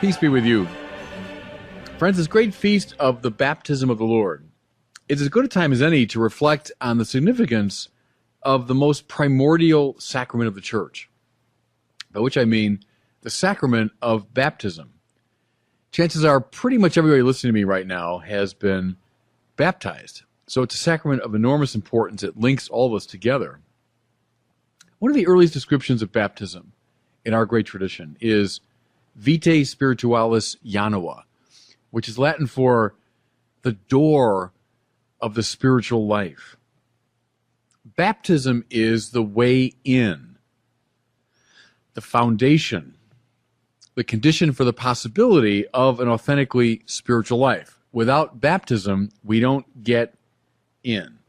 Peace be with you. Friends, this great feast of the baptism of the Lord is as good a time as any to reflect on the significance of the most primordial sacrament of the church, by which I mean the sacrament of baptism. Chances are pretty much everybody listening to me right now has been baptized. So it's a sacrament of enormous importance. It links all of us together. One of the earliest descriptions of baptism in our great tradition is Vitae Spiritualis Janua, which is Latin for the door of the spiritual life. Baptism is the way in, the foundation, the condition for the possibility of an authentically spiritual life. Without baptism, we don't get in.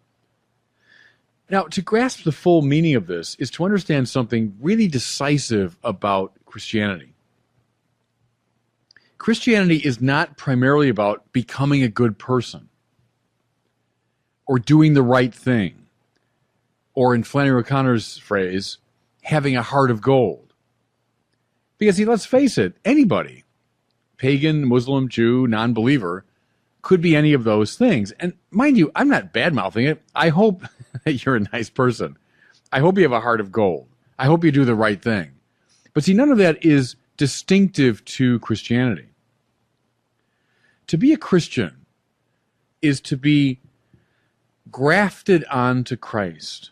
Now, to grasp the full meaning of this is to understand something really decisive about Christianity. Christianity is not primarily about becoming a good person or doing the right thing, or in Flannery O'Connor's phrase, having a heart of gold. Because, see, let's face it, anybody, pagan, Muslim, Jew, non-believer, could be any of those things. And mind you, I'm not bad-mouthing it. I hope that you're a nice person. I hope you have a heart of gold. I hope you do the right thing. But see, none of that is distinctive to Christianity. To be a Christian is to be grafted onto Christ,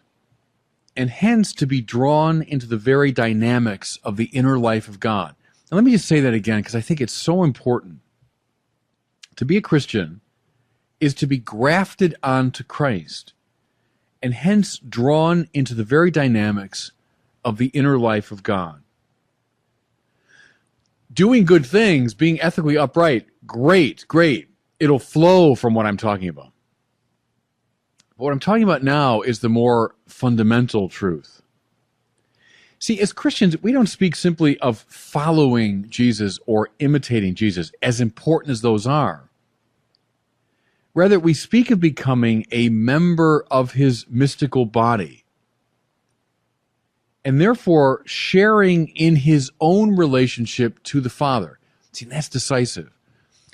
and hence to be drawn into the very dynamics of the inner life of God. Now let me just say that again, because I think it's so important. To be a Christian is to be grafted onto Christ, and hence drawn into the very dynamics of the inner life of God. Doing good things, being ethically upright, great. It'll flow from what I'm talking about. But what I'm talking about now is the more fundamental truth. See, as Christians, we don't speak simply of following Jesus or imitating Jesus, as important as those are. Rather, we speak of becoming a member of his mystical body, and therefore sharing in his own relationship to the Father. See, that's decisive.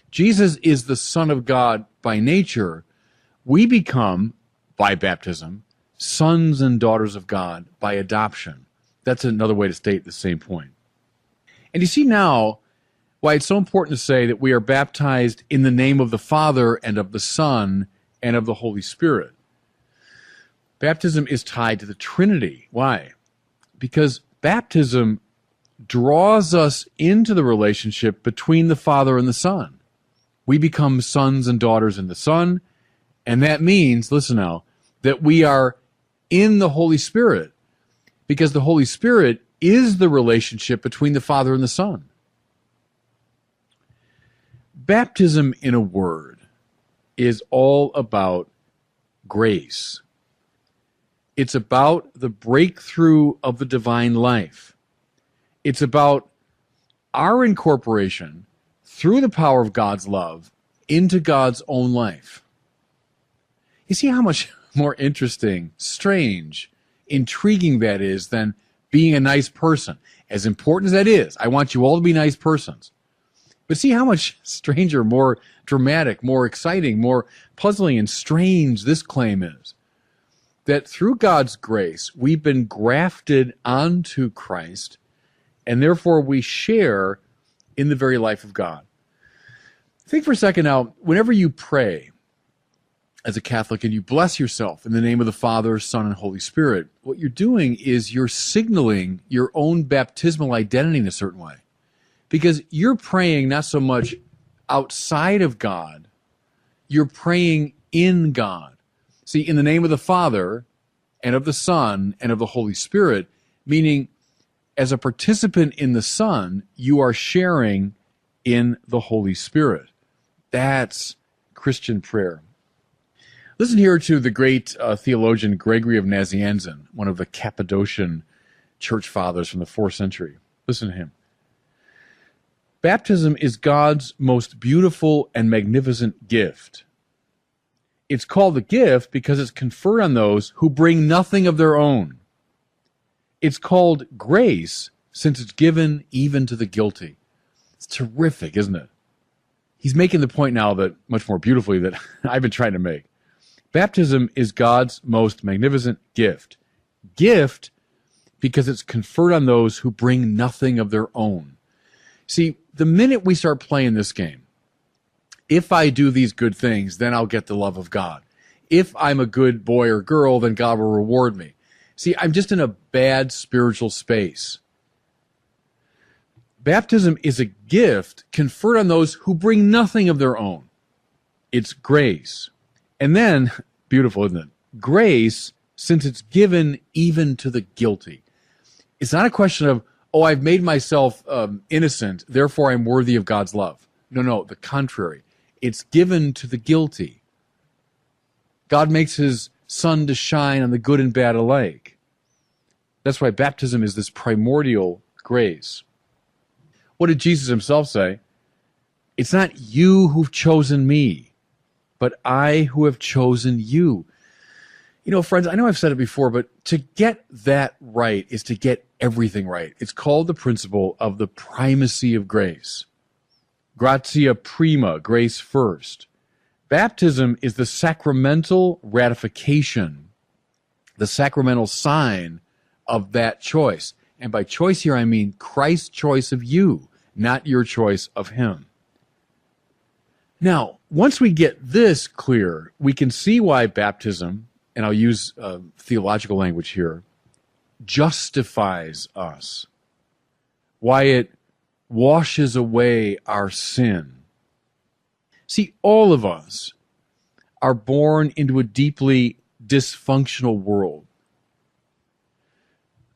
Jesus is the Son of God by nature. We become, by baptism, sons and daughters of God by adoption. That's another way to state the same point. And you see now why it's so important to say that we are baptized in the name of the Father and of the Son and of the Holy Spirit. Baptism is tied to the Trinity. Why? Because baptism draws us into the relationship between the Father and the Son. We become sons and daughters in the Son, and that means, listen now, that we are in the Holy Spirit, because the Holy Spirit is the relationship between the Father and the Son. Baptism, in a word, is all about grace. It's about the breakthrough of the divine life. It's about our incorporation through the power of God's love into God's own life. You see how much more interesting, strange, intriguing that is than being a nice person. As important as that is, I want you all to be nice persons. But see how much stranger, more dramatic, more exciting, more puzzling and strange this claim is. That through God's grace, we've been grafted onto Christ, and therefore we share in the very life of God. Think for a second now, whenever you pray as a Catholic and you bless yourself in the name of the Father, Son, and Holy Spirit, what you're doing is you're signaling your own baptismal identity in a certain way. Because you're praying not so much outside of God, you're praying in God. See, in the name of the Father and of the Son and of the Holy Spirit, meaning as a participant in the Son, you are sharing in the Holy Spirit. That's Christian prayer. Listen here to the great theologian Gregory of Nazianzen, one of the Cappadocian church fathers from the 4th century. Listen to him. Baptism is God's most beautiful and magnificent gift. It's called a gift because it's conferred on those who bring nothing of their own. It's called grace since it's given even to the guilty. It's terrific, isn't it? He's making the point now that much more beautifully that I've been trying to make. Baptism is God's most magnificent gift. Gift because it's conferred on those who bring nothing of their own. See, the minute we start playing this game, if I do these good things, then I'll get the love of God. If I'm a good boy or girl, then God will reward me. See, I'm just in a bad spiritual space. Baptism is a gift conferred on those who bring nothing of their own. It's grace. And then, beautiful, isn't it? Grace, since it's given even to the guilty. It's not a question of, oh, I've made myself innocent, therefore I'm worthy of God's love. No, the contrary. It's given to the guilty. God makes his sun to shine on the good and bad alike. That's why baptism is this primordial grace. What did Jesus himself say? It's not you who've chosen me, but I who have chosen you. You know, friends, I know I've said it before, but to get that right is to get everything right. It's called the principle of the primacy of grace. Gratia prima, grace first. Baptism is the sacramental ratification, the sacramental sign of that choice. And by choice here, I mean Christ's choice of you, not your choice of him. Now, once we get this clear, we can see why baptism, and I'll use theological language here, justifies us. Why it washes away our sin. See, all of us are born into a deeply dysfunctional world.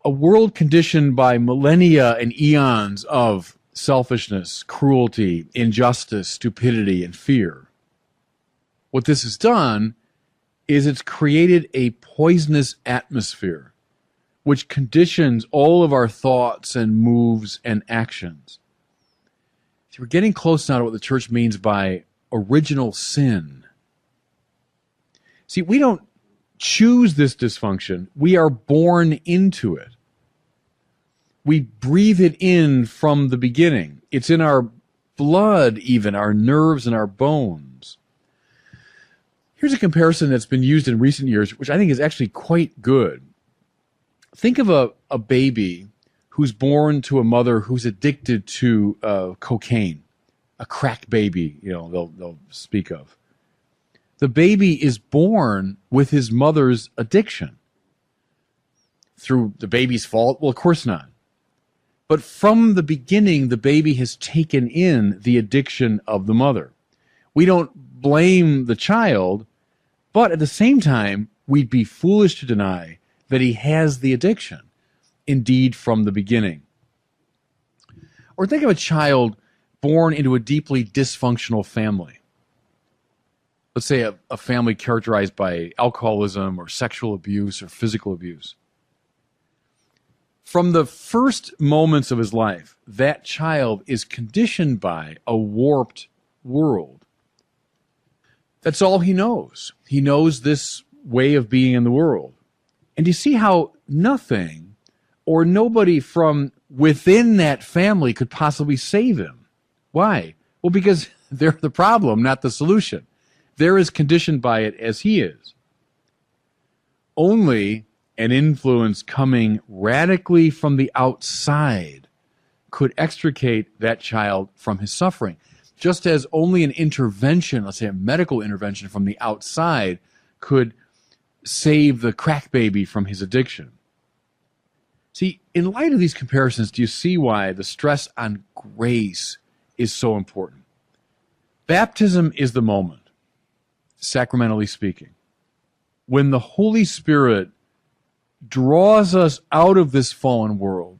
A world conditioned by millennia and eons of selfishness, cruelty, injustice, stupidity, and fear. What this has done is it's created a poisonous atmosphere which conditions all of our thoughts and moves and actions. See, we're getting close now to what the church means by original sin. See, we don't choose this dysfunction. We are born into it. We breathe it in from the beginning. It's in our blood, even our nerves and our bones. Here's a comparison that's been used in recent years, which I think is actually quite good. Think of a baby who's born to a mother who's addicted to cocaine, a crack baby, they'll speak of. The baby is born with his mother's addiction. Through the baby's fault? Well, of course not. But from the beginning, the baby has taken in the addiction of the mother. We don't blame the child, but at the same time, we'd be foolish to deny that he has the addiction, indeed from the beginning. Or think of a child born into a deeply dysfunctional family. Let's say a family characterized by alcoholism or sexual abuse or physical abuse. From the first moments of his life, that child is conditioned by a warped world. That's all he knows. He knows this way of being in the world. And you see how nothing or nobody from within that family could possibly save him. Why? Well, because they're the problem, not the solution. They're as conditioned by it as he is. Only an influence coming radically from the outside could extricate that child from his suffering. Just as only an intervention, let's say a medical intervention from the outside, could save the crack baby from his addiction. See, in light of these comparisons, do you see why the stress on grace is so important? Baptism is the moment, sacramentally speaking, when the Holy Spirit draws us out of this fallen world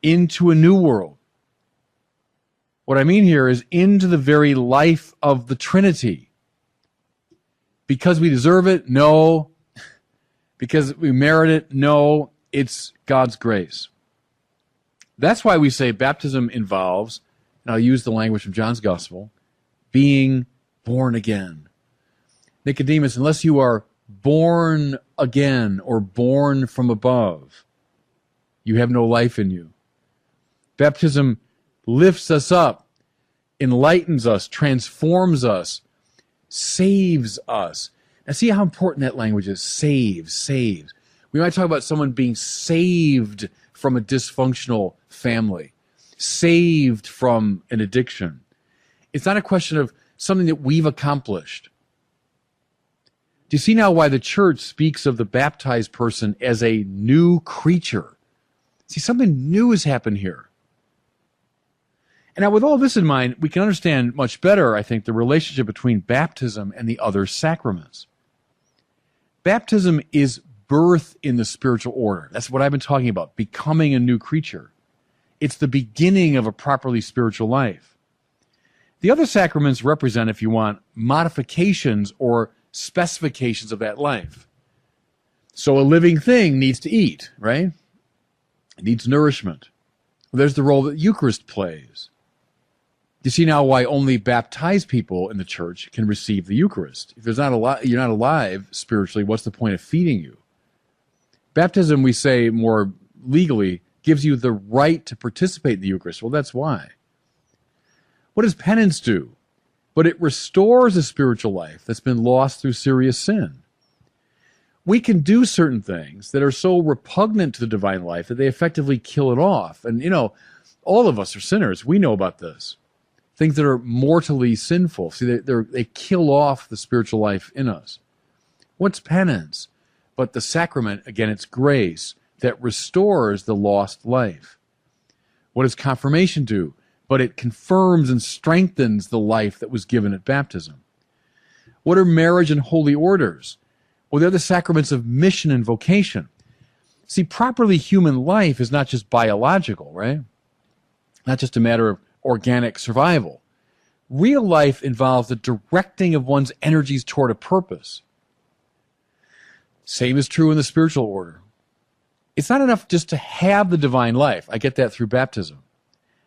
into a new world. What I mean here is into the very life of the Trinity. Because we deserve it? No. Because we merit it? No. It's God's grace. That's why we say baptism involves, and I'll use the language from John's Gospel, being born again. Nicodemus, unless you are born again or born from above, you have no life in you. Baptism lifts us up, enlightens us, transforms us, saves us. Now see how important that language is. Saves. We might talk about someone being saved from a dysfunctional family, saved from an addiction. It's not a question of something that we've accomplished. Do you see now why the church speaks of the baptized person as a new creature? See, something new has happened here. And now with all this in mind, we can understand much better, I think, the relationship between baptism and the other sacraments. Baptism is birth in the spiritual order. That's what I've been talking about, becoming a new creature. It's the beginning of a properly spiritual life. The other sacraments represent, if you want, modifications or specifications of that life. So a living thing needs to eat, right? It needs nourishment. Well, there's the role that Eucharist plays. You see now why only baptized people in the church can receive the Eucharist. If you're not alive spiritually, what's the point of feeding you? Baptism, we say more legally, gives you the right to participate in the Eucharist. Well, that's why. What does penance do? But it restores a spiritual life that's been lost through serious sin. We can do certain things that are so repugnant to the divine life that they effectively kill it off. And, all of us are sinners. We know about this. Things that are mortally sinful. See, they kill off the spiritual life in us. What's penance? But the sacrament, again, it's grace that restores the lost life. What does confirmation do? But it confirms and strengthens the life that was given at baptism. What are marriage and holy orders? Well, they're the sacraments of mission and vocation. See, properly human life is not just biological, right? Not just a matter of organic survival. Real life involves the directing of one's energies toward a purpose. Same is true in the spiritual order. It's not enough just to have the divine life. I get that through baptism.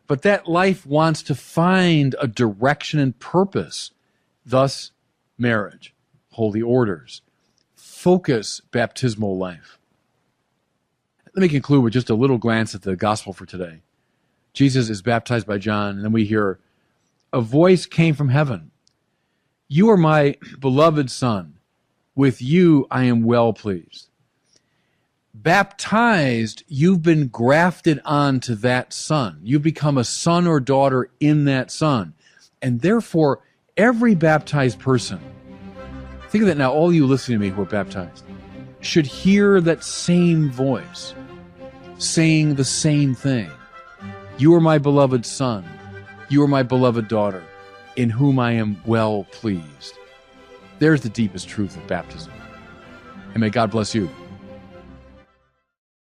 But that life wants to find a direction and purpose. Thus, marriage, holy orders, focus baptismal life. Let me conclude with just a little glance at the gospel for today. Jesus is baptized by John, and then we hear, a voice came from heaven. You are my beloved Son. With you I am well pleased. Baptized, you've been grafted onto that Son. You've become a son or daughter in that Son. And therefore, every baptized person, think of that now, all you listening to me who are baptized, should hear that same voice saying the same thing. You are my beloved Son. You are my beloved daughter, in whom I am well pleased. There's the deepest truth of baptism. And may God bless you.